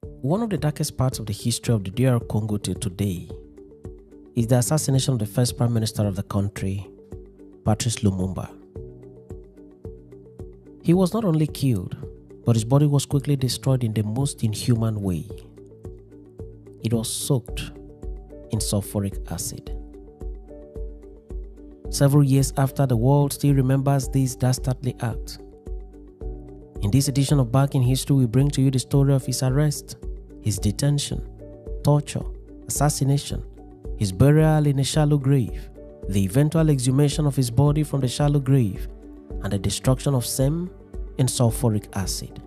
One of the darkest parts of the history of the DR Congo till today is the assassination of the first Prime Minister of the country, Patrice Lumumba. He was not only killed, but his body was quickly destroyed in the most inhuman way. It was soaked in sulfuric acid. Several years after, the world still remembers this dastardly act. In this edition of Back in History, we bring to you the story of his arrest, his detention, torture, assassination, his burial in a shallow grave, the eventual exhumation of his body from the shallow grave, and the destruction of same in sulfuric acid.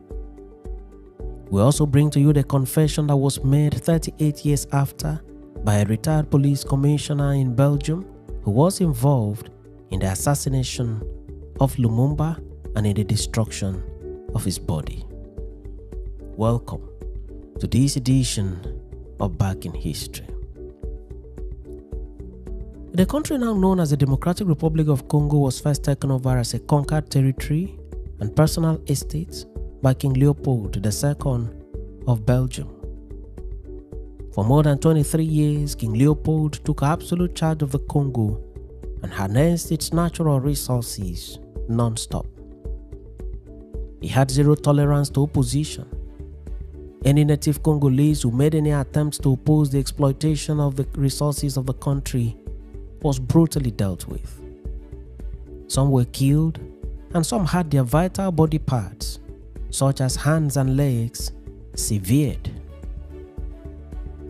We also bring to you the confession that was made 38 years after by a retired police commissioner in Belgium who was involved in the assassination of Lumumba and in the destruction of his body. Welcome to this edition of Back in History. The country now known as the Democratic Republic of Congo was first taken over as a conquered territory and personal estates by King Leopold II of Belgium. For more than 23 years, King Leopold took absolute charge of the Congo and harnessed its natural resources non-stop. He had zero tolerance to opposition. Any native Congolese who made any attempts to oppose the exploitation of the resources of the country was brutally dealt with. Some were killed, and some had their vital body parts, such as hands and legs, severed.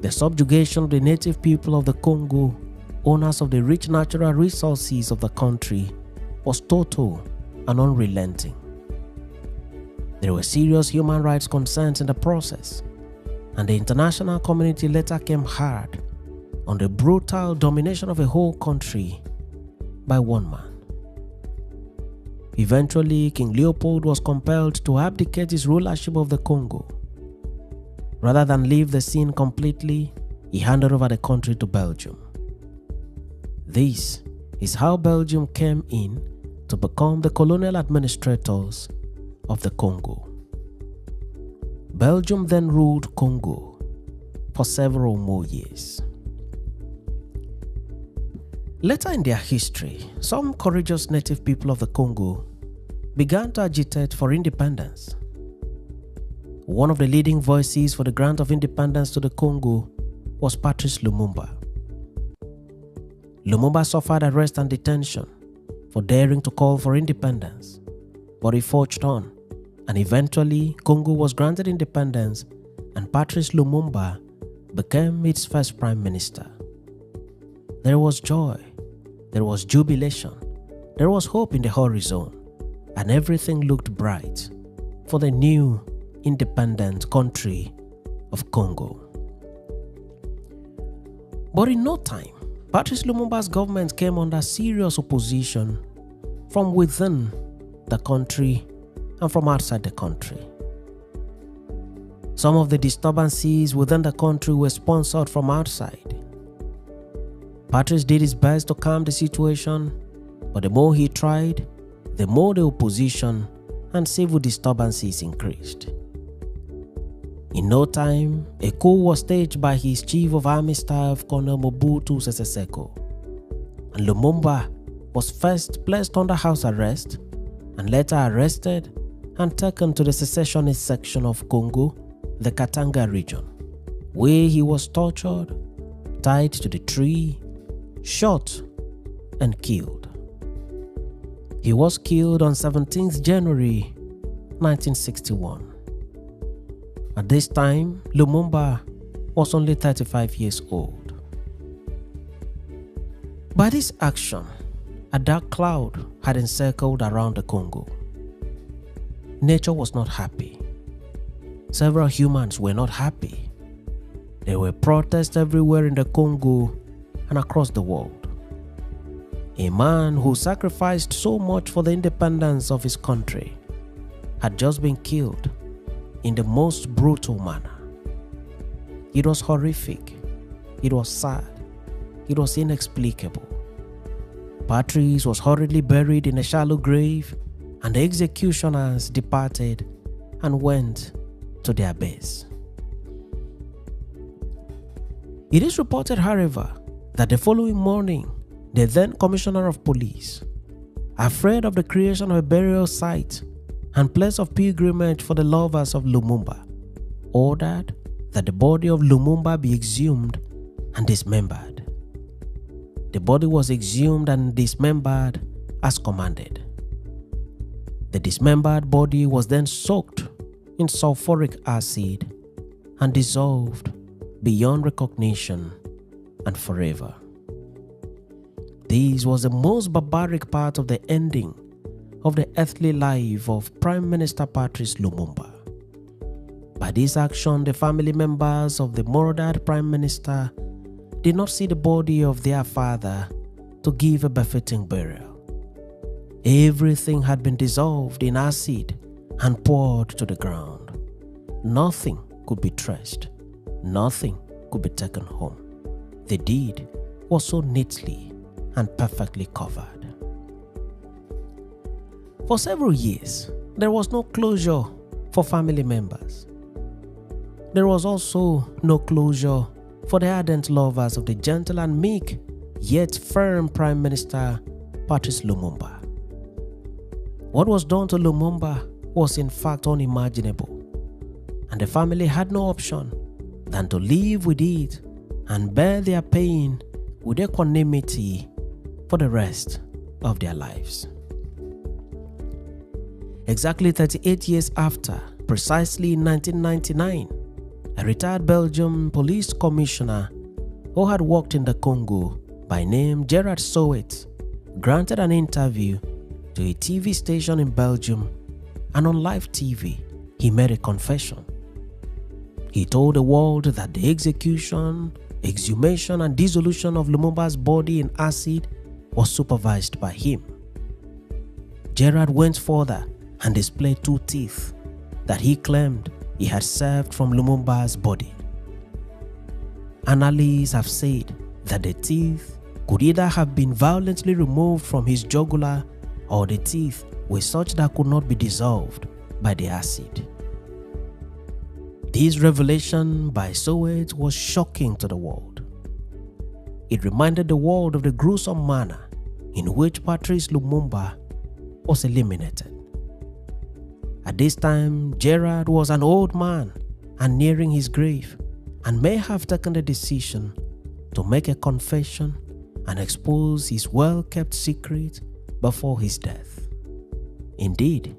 The subjugation of the native people of the Congo, owners of the rich natural resources of the country, was total and unrelenting. There were serious human rights concerns in the process, and the international community later came hard on the brutal domination of a whole country by one man. Eventually, King Leopold was compelled to abdicate his rulership of the Congo. Rather than leave the scene completely, he handed over the country to Belgium. This is how Belgium came in to become the colonial administrators of the Congo. Belgium then ruled Congo for several more years. Later in their history, some courageous native people of the Congo began to agitate for independence. One of the leading voices for the grant of independence to the Congo was Patrice Lumumba. Lumumba suffered arrest and detention for daring to call for independence, but he forged on, and eventually Congo was granted independence and Patrice Lumumba became its first prime minister. There was joy, there was jubilation, there was hope in the horizon, and everything looked bright for the new independent country of Congo. But in no time, Patrice Lumumba's government came under serious opposition from within the country and from outside the country. Some of the disturbances within the country were sponsored from outside. Patrice did his best to calm the situation, but the more he tried, the more the opposition and civil disturbances increased. In no time, a coup was staged by his chief of army staff, Colonel Mobutu Sese Seko, and Lumumba was first placed under house arrest and later arrested and taken to the secessionist section of Congo, the Katanga region, where he was tortured, tied to the tree, shot, and killed. He was killed on 17th January 1961. At this time, Lumumba was only 35 years old. By this action, a dark cloud had encircled around the Congo. Nature was not happy. Several humans were not happy. There were protests everywhere in the Congo and across the world. A man who sacrificed so much for the independence of his country had just been killed in the most brutal manner. It was horrific. It was sad. It was inexplicable. Patrice was hurriedly buried in a shallow grave, and the executioners departed and went to their base. It is reported, however, that the following morning, the then Commissioner of Police, afraid of the creation of a burial site and place of pilgrimage for the lovers of Lumumba, ordered that the body of Lumumba be exhumed and dismembered. The body was exhumed and dismembered as commanded. The dismembered body was then soaked in sulfuric acid and dissolved beyond recognition and forever. This was the most barbaric part of the ending of the earthly life of Prime Minister Patrice Lumumba. By this action, the family members of the murdered Prime Minister did not see the body of their father to give a befitting burial. Everything had been dissolved in acid and poured to the ground. Nothing could be traced. Nothing could be taken home. The deed was so neatly and perfectly covered. For several years, there was no closure for family members. There was also no closure for the ardent lovers of the gentle and meek yet firm Prime Minister Patrice Lumumba. What was done to Lumumba was in fact unimaginable, and the family had no option than to live with it and bear their pain with equanimity for the rest of their lives. Exactly 38 years after, precisely in 1999, a retired Belgian police commissioner who had worked in the Congo by name Gerard Soet granted an interview to a TV station in Belgium, and on live TV, he made a confession. He told the world that the execution, exhumation and dissolution of Lumumba's body in acid was supervised by him. Gerard went further and displayed 2 teeth that he claimed he had saved from Lumumba's body. Analysts have said that the teeth could either have been violently removed from his jugular or the teeth were such that could not be dissolved by the acid. This revelation by Soet was shocking to the world. It reminded the world of the gruesome manner in which Patrice Lumumba was eliminated. At this time, Gerard was an old man and nearing his grave, and may have taken the decision to make a confession and expose his well-kept secret before his death. Indeed,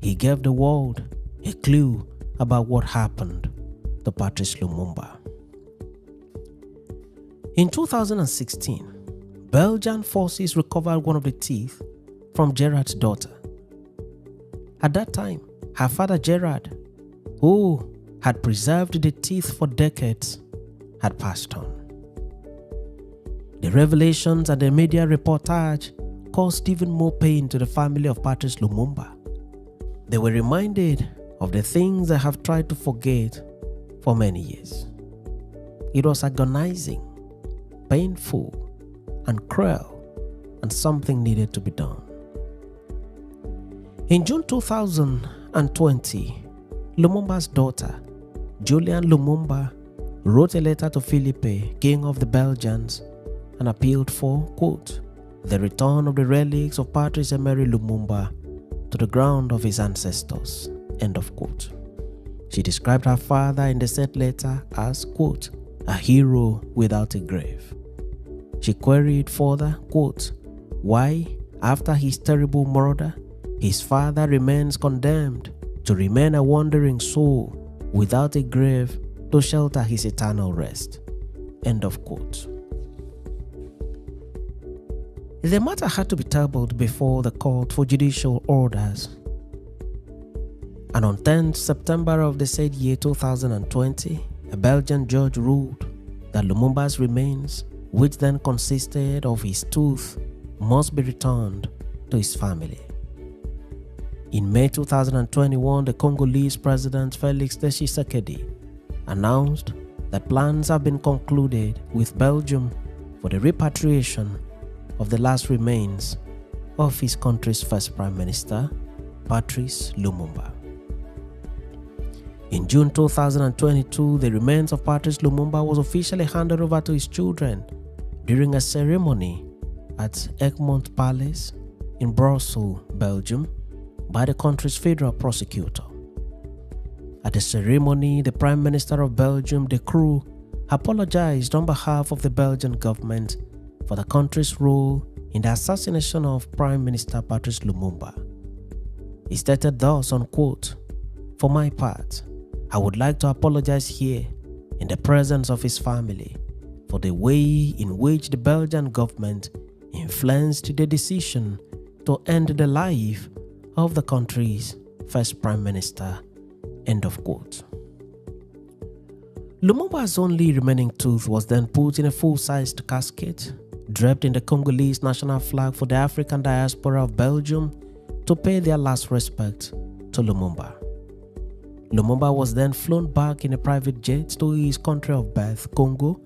he gave the world a clue about what happened to Patrice Lumumba. In 2016, Belgian forces recovered one of the teeth from Gerard's daughter. At that time, her father Gerard, who had preserved the teeth for decades, had passed on. The revelations and the media reportage caused even more pain to the family of Patrice Lumumba. They were reminded of the things they have tried to forget for many years. It was agonizing, painful, and cruel, and something needed to be done. In June 2020, Lumumba's daughter, Julian Lumumba, wrote a letter to Philippe, King of the Belgians, and appealed for, quote, the return of the relics of Patrice Emery Lumumba to the ground of his ancestors, end of quote. She described her father in the said letter as, quote, a hero without a grave. She queried further, quote, why, after his terrible murder, his father remains condemned to remain a wandering soul without a grave to shelter his eternal rest, end of quote. The matter had to be tabled before the court for judicial orders. And on 10th September of the said year 2020, a Belgian judge ruled that Lumumba's remains, which then consisted of his tooth, must be returned to his family. In May 2021, the Congolese President Felix Tshisekedi announced that plans have been concluded with Belgium for the repatriation of the last remains of his country's first Prime Minister, Patrice Lumumba. In June 2022, the remains of Patrice Lumumba was officially handed over to his children during a ceremony at Egmont Palace in Brussels, Belgium, by the country's federal prosecutor. At the ceremony, the Prime Minister of Belgium, De Croo, apologized on behalf of the Belgian government for the country's role in the assassination of Prime Minister Patrice Lumumba. He stated thus, unquote, "For my part, I would like to apologize here in the presence of his family for the way in which the Belgian government influenced the decision to end the life of the country's first Prime Minister." End of quote. Lumumba's only remaining tooth was then put in a full-sized casket, draped in the Congolese national flag for the African diaspora of Belgium to pay their last respect to Lumumba. Lumumba was then flown back in a private jet to his country of birth, Congo,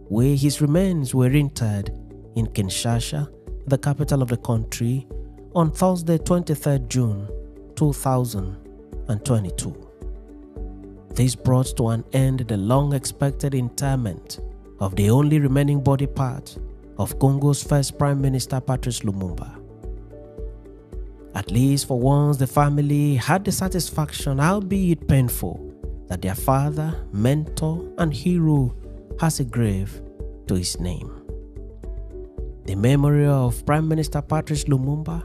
where his remains were interred in Kinshasa, the capital of the country, on Thursday, 23rd June 2022. This brought to an end the long-expected interment of the only remaining body part of Congo's first Prime Minister Patrice Lumumba. At least for once, the family had the satisfaction, albeit painful, that their father, mentor, and hero has a grave to his name. The memory of Prime Minister Patrice Lumumba,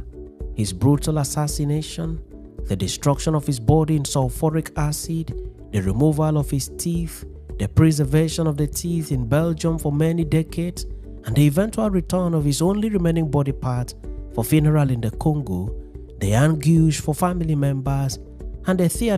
his brutal assassination, the destruction of his body in sulfuric acid, the removal of his teeth, the preservation of the teeth in Belgium for many decades, and the eventual return of his only remaining body part for funeral in the Congo, the anguish for family members, and the theater